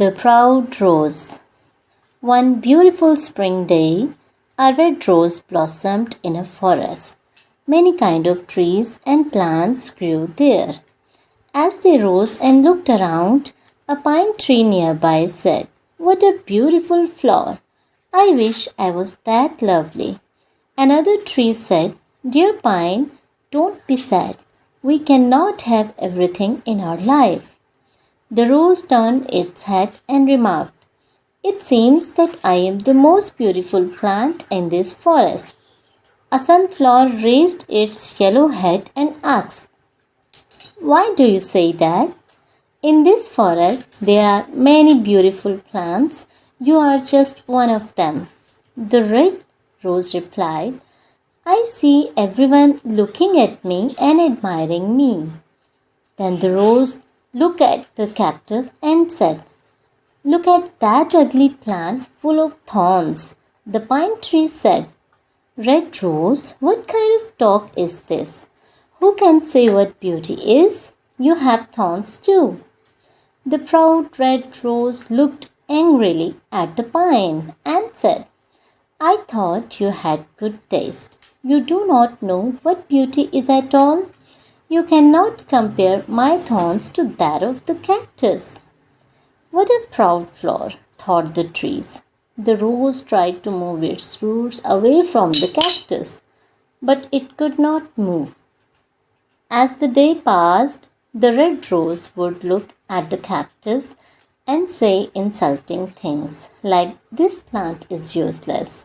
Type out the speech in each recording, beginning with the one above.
The proud rose. One beautiful spring day, a red rose blossomed in a forest. Many kinds of trees and plants grew there. As they rose and looked around, a pine tree nearby said, "What a beautiful flower! I wish I was that lovely." Another tree said, "Dear pine, don't be sad. We cannot have everything in our life." The rose turned its head and remarked, "It seems that I am the most beautiful plant in this forest." A sunflower raised its yellow head and asked, "Why do you say that? In this forest there are many beautiful plants. You are just one of them." The red rose replied, "I see everyone looking at me and admiring me." Then the rose looked at the cactus and said, "Look at that ugly plant full of thorns." The pine tree said, "Red rose, what kind of talk is this? Who can say what beauty is? You have thorns too." The proud red rose looked angrily at the pine and said, "I thought you had good taste. You do not know what beauty is at all. You cannot compare my thorns to that of the cactus." "What a proud flower," thought the trees. The rose tried to move its roots away from the cactus, but it could not move. As the day passed, the red rose would look at the cactus and say insulting things like, "This plant is useless.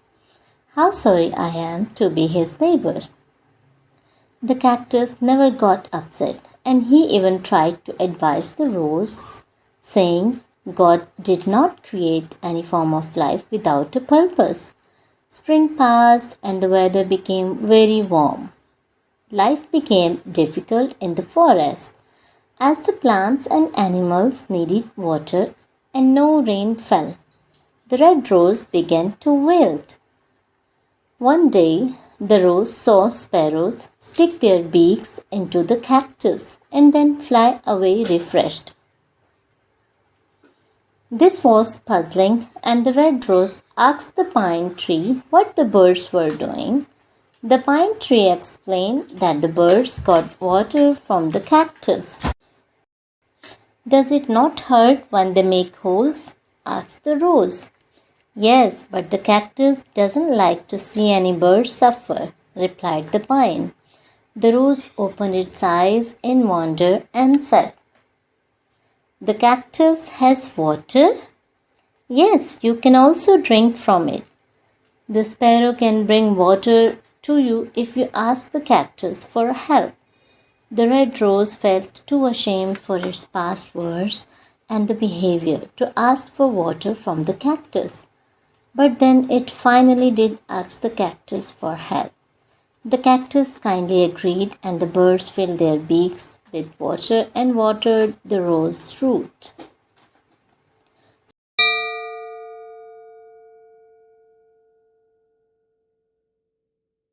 How sorry I am to be his neighbor." The cactus never got upset, and he even tried to advise the rose, saying God did not create any form of life without a purpose. Spring passed and the weather became very warm. Life became difficult in the forest as the plants and animals needed water and no rain fell. The red rose began to wilt. One day, the rose saw sparrows stick their beaks into the cactus and then fly away refreshed. This was puzzling, and the red rose asked the pine tree what the birds were doing. The pine tree explained that the birds got water from the cactus. "Does it not hurt when they make holes?" asked the rose. "Yes, but the cactus doesn't like to see any birds suffer," replied the pine. The rose opened its eyes in wonder and said, "The cactus has water?" "Yes, you can also drink from it. The sparrow can bring water to you if you ask the cactus for help." The red rose felt too ashamed for its past words and the behavior to ask for water from the cactus. But then it finally did ask the cactus for help. The cactus kindly agreed, and the birds filled their beaks with water and watered the rose root.